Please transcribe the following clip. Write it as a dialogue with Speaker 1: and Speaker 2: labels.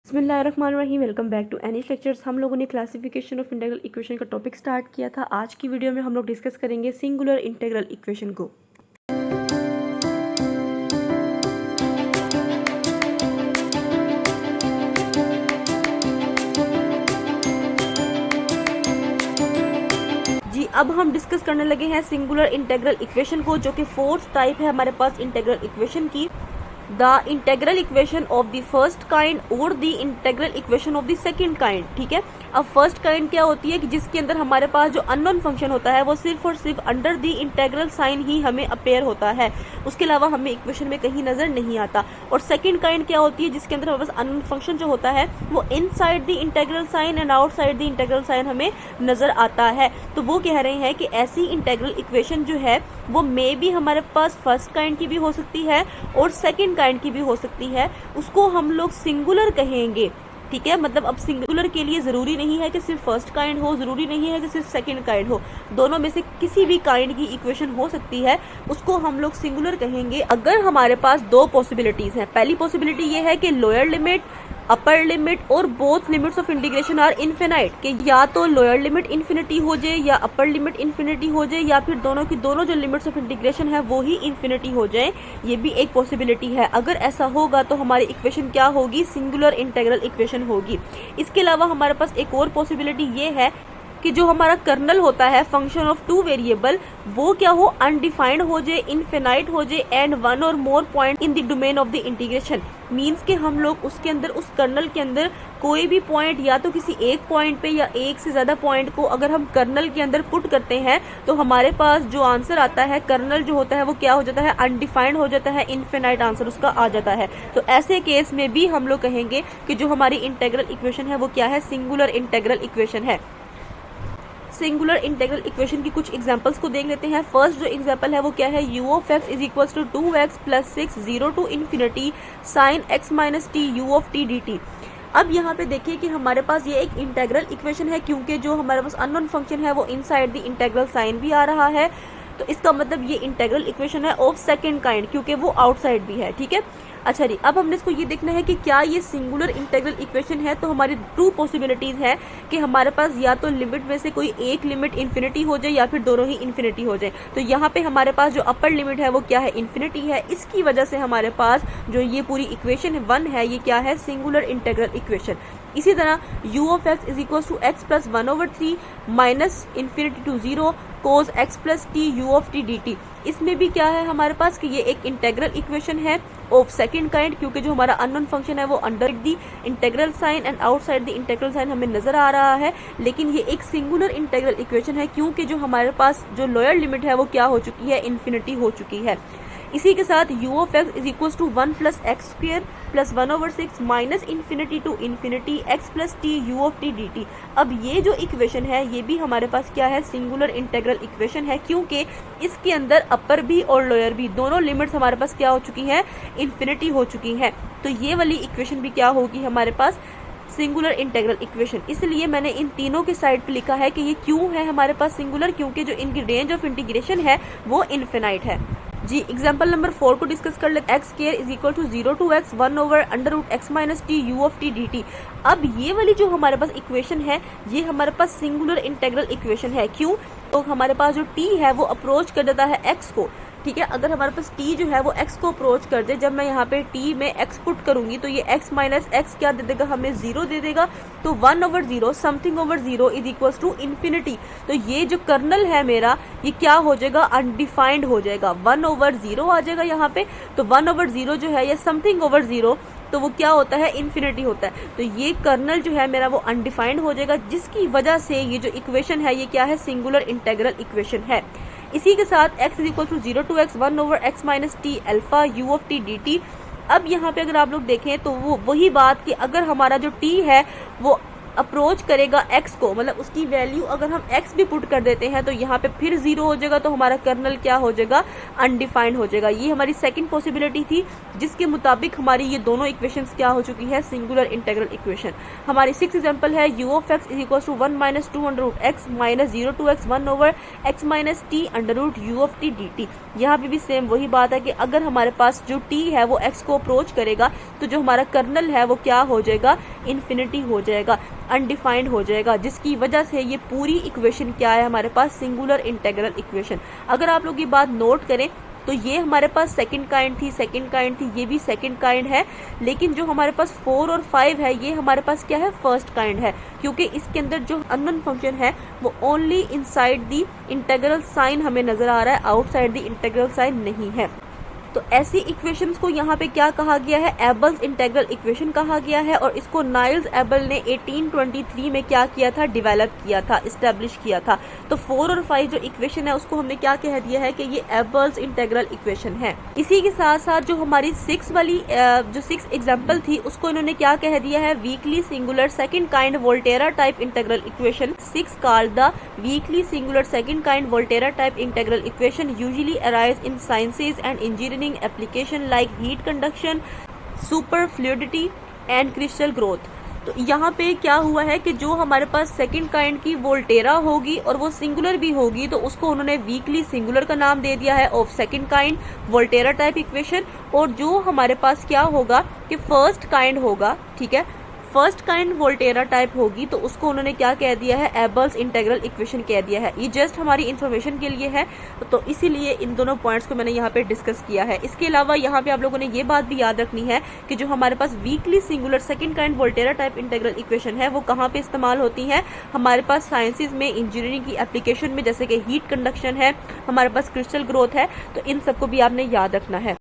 Speaker 1: बिस्मिल्लाहिर्रहमानिर्रहीम। Welcome back to any lectures. हम लोगों ने क्लासिफिकेशन ऑफ इंटीग्रल इक्वेशन का टॉपिक स्टार्ट किया था। आज की वीडियो में हम लोग डिस्कस करेंगे सिंगुलर इंटीग्रल इक्वेशन को। जी, अब हम डिस्कस करने लगे हैं सिंगुलर इंटीग्रल इक्वेशन को, जो कि फोर्थ टाइप है हमारे पास इंटीग्रल इक्वेशन की। The integral equation of the first kind और the integral equation of the second kind. ठीक है, अब फर्स्ट काइंड क्या होती है कि जिसके अंदर हमारे पास जो अननोन फंक्शन होता है वो सिर्फ और सिर्फ अंडर द इंटीग्रल साइन ही हमें अपेयर होता है, उसके अलावा हमें इक्वेशन में कहीं नजर नहीं आता। और सेकंड काइंड क्या होती है, जिसके अंदर हमारे पास अननोन फंक्शन जो होता है वो inside the integral sign and outside the integral sign हमें नजर आता है। तो वो कह रहे हैं कि ऐसी इंटीग्रल इक्वेशन जो है वो मे भी हमारे पास फर्स्ट काइंड की भी हो सकती है और सेकंड काइंड की भी हो सकती है, उसको हम लोग सिंगुलर कहेंगे। ठीक है, मतलब अब सिंगुलर के लिए जरूरी नहीं है कि सिर्फ फर्स्ट काइंड हो, जरूरी नहीं है कि सिर्फ सेकंड काइंड हो, दोनों में से किसी भी काइंड की इक्वेशन हो सकती है, उसको हम लोग सिंगुलर कहेंगे अगर हमारे पास दो पॉसिबिलिटीज हैं। पहली पॉसिबिलिटी ये है कि लोअर लिमिट, अपर लिमिट और both limits of integration are infinite, कि या तो लोअर लिमिट इन्फिनिटी हो जाए या अपर लिमिट इन्फिनिटी हो जाए, या फिर दोनों की दोनों जो लिमिट्स ऑफ इंटीग्रेशन है वो ही इन्फिनिटी हो जाए। ये भी एक पॉसिबिलिटी है। अगर ऐसा होगा तो हमारी इक्वेशन क्या होगी, सिंगुलर इंटीग्रल इक्वेशन होगी। इसके अलावा हमारे पास एक और पॉसिबिलिटी ये है कि जो हमारा कर्नल होता है फंक्शन ऑफ टू वेरिएबल, वो क्या हो, अनडिफाइंड हो जाए, इनफिनाइट हो जाए एंड वन और more point in the domain of the integration. Means कि हम लोग उसके अंदर, उस कर्नल के अंदर कोई भी पॉइंट या तो किसी एक पॉइंट पे या एक से ज्यादा पॉइंट को अगर हम कर्नल के अंदर पुट करते हैं तो हमारे पास जो आंसर आता है, कर्नल जो होता है वो क्या हो जाता है, अनडिफाइंड हो जाता है, इनफिनाइट आंसर उसका आ जाता है। तो ऐसे केस में भी हम लोग कहेंगे कि जो हमारी इंटीग्रल इक्वेशन है वो क्या है, सिंगुलर इंटीग्रल इक्वेशन है। सिंगुलर इंटीग्रल इक्वेशन की कुछ एग्जांपल्स को देख लेते हैं। फर्स्ट जो एग्जांपल है वो क्या है, u of x is equal to 2x plus 6 0 to infinity sine x minus t u of t dt। अब यहाँ पे देखिए कि हमारे पास ये एक इंटीग्रल इक्वेशन है, क्योंकि जो हमारे पास अननोन फंक्शन है वो इनसाइड द इंटीग्रल साइन भी आ रहा है, तो इसका मतलब ये इंटीग्रल इक्वेशन है ऑफ सेकंड काइंड, क्योंकि वो आउटसाइड भी है। ठीक है, अच्छा जी, अब हमने इसको ये देखना है कि क्या ये सिंगुलर इंटीग्रल इक्वेशन है। तो हमारी टू पॉसिबिलिटीज है कि हमारे पास या तो लिमिट में से कोई एक लिमिट इन्फिनिटी हो जाए या फिर दोनों ही इन्फिनिटी हो जाए। तो यहाँ पे हमारे पास जो अपर लिमिट है वो क्या है, इन्फिनिटी है। इसकी वजह से हमारे पास जो ये पूरी इक्वेशन 1 है ये क्या है, सिंगुलर इंटीग्रल इक्वेशन। इसी तरह u of x is equal to x plus 1/3 minus infinity to 0 cos x plus t u of t dt। इसमें भी क्या है हमारे पास कि ये एक इंटीग्रल इक्वेशन है ऑफ सेकंड काइंड, क्योंकि जो हमारा अननोन फंक्शन है वो under the integral sign and outside the integral sign हमें नजर आ रहा है। लेकिन ये एक सिंगुलर इंटीग्रल इक्वेशन है, क्योंकि जो हमारे पास जो लोअर लिमिट है वो क्या हो चुकी है, इन्फिनिटी हो चुकी है। इसी के साथ u of x is equal to 1 plus x square plus 1/6 minus infinity to infinity x plus t u of t dt। अब ये जो इक्वेशन है ये भी हमारे पास क्या है, सिंगुलर इंटीग्रल इक्वेशन है, क्योंकि इसके अंदर अपर भी और लोअर भी दोनों लिमिट्स हमारे पास क्या हो चुकी हैं, इन्फिनिटी हो चुकी हैं। तो ये वाली इक्वेशन भी क्या होगी हमारे पास, सिंगुलर इंटीग्रल इक्वेशन। इसलिए मैंने इन तीनों के साइड पे लिखा है कि ये क्यों है हमारे पास सिंगुलर, क्योंकि जो इनकी रेंज ऑफ इंटीग्रेशन है वो इन्फिनाइट है। जी, एग्जाम्पल नंबर 4 को डिस्कस कर लेते हैं। X square is equal to 0 to x 1 over under root x minus t u of t dt। अब ये वाली जो हमारे पास इक्वेशन है ये हमारे पास सिंगुलर इंटीग्रल इक्वेशन है। क्यों, तो हमारे पास जो t है वो अप्रोच कर देता है x को। ठीक है, अगर हमारे पास t जो है वो x को अप्रोच कर दे, जब मैं यहाँ पे t में x पुट करूंगी तो ये x माइनस x क्या दे देगा, हमें 0 दे देगा। तो 1/0 something over 0 is equal to infinity. तो ये जो कर्नल है मेरा ये क्या हो जाएगा, अनडिफाइंड हो जाएगा, 1/0 आ जाएगा यहाँ पे। तो 1/0 जो है ये समथिंग ओवर 0, तो वो क्या होता है, इन्फिनिटी होता है। तो ये कर्नल जो है मेरा वो अनडिफाइंड हो जाएगा, जिसकी वजह से ये जो इक्वेशन है ये क्या है, सिंगुलर इंटीग्रल इक्वेशन है। इसी के साथ x is equal to 0 to x 1 over x minus t alpha u of t dt। अब यहाँ पे अगर आप लोग देखें तो वो वही बात कि अगर हमारा जो t है वो अप्रोच करेगा x को, मतलब उसकी वैल्यू अगर हम x भी पुट कर देते हैं तो यहाँ पे फिर 0 हो जाएगा, तो हमारा कर्नल क्या हो जाएगा, अनडिफाइंड हो जाएगा। ये हमारी सेकंड पॉसिबिलिटी थी, जिसके मुताबिक हमारी ये दोनों इक्वेशंस क्या हो चुकी है, सिंगुलर इंटीग्रल इक्वेशन। हमारी 6th एग्जांपल है u of x is equals to 1 minus 2 under root x minus 0 to x 1 over x minus t under root u of t dt। यहाँ पे भी सेम वही बात है कि अगर हमारे पास जो t है वो x को अप्रोच करेगा तो जो हमारा कर्नल है वो क्या हो जाएगा, इन्फिनिटी हो जाएगा, अनडिफाइंड हो जाएगा, जिसकी वजह से ये पूरी इक्वेशन क्या है हमारे पास, सिंगुलर इंटीग्रल इक्वेशन। अगर आप लोग ये बात नोट करें तो ये हमारे पास सेकंड काइंड थी, ये भी सेकंड काइंड है, लेकिन जो हमारे पास 4 और 5 है ये हमारे पास क्या है, फर्स्ट काइंड है, क्योंकि इसके अंदर जो अननोन फंक्शन है वो only inside the integral sign हमें नजर आ रहा है, आउटसाइड द इंटीग्रल साइन नहीं है। तो ऐसी इक्वेशंस को यहाँ पे क्या कहा गया है, एबल्स इंटीग्रल इक्वेशन कहा गया है, और इसको नाइल्स एबल ने 1823 में क्या किया था, डेवलप किया था, इस्टेब्लिश किया था। तो 4 और 5 जो इक्वेशन है उसको हमने क्या कह दिया है कि ये एबल्स इंटीग्रल इक्वेशन है। इसी के साथ साथ जो हमारी 6 वाली जो 6 एग्जाम्पल थी उसको इन्होंने क्या कह दिया है, weekly singular second kind Volterra type integral equation. 6 called the weekly singular second kind Volterra type integral equation usually arise in sciences and engineering application like heat conduction, superfluidity and crystal growth। तो यहाँ पे क्या हुआ है कि जो हमारे पास second kind की वोल्टेरा होगी और वो सिंगुलर भी होगी तो उसको उन्होंने वीकली सिंगुलर का नाम दे दिया है of second kind Volterra type equation. और जो हमारे पास क्या होगा कि फर्स्ट काइंड होगा, ठीक है, फर्स्ट काइंड वोल्टेरा टाइप होगी तो उसको उन्होंने क्या कह दिया है, एबल्स इंटीग्रल इक्वेशन कह दिया है। ये जस्ट हमारी इन्फॉर्मेशन के लिए है, तो इसीलिए इन दोनों पॉइंट्स को मैंने यहाँ पे डिस्कस किया है। इसके अलावा यहाँ पे आप लोगों ने ये बात भी याद रखनी है कि जो हमारे पास weakly singular second kind Volterra type integral equation है वो कहाँ पे इस्तेमाल होती है, हमारे पास साइंसेज में, इंजीनियरिंग की एप्लीकेशन में, जैसे कि हीट कंडक्शन है, हमारे पास क्रिस्टल ग्रोथ है, तो इन सबको भी आपने याद रखना है।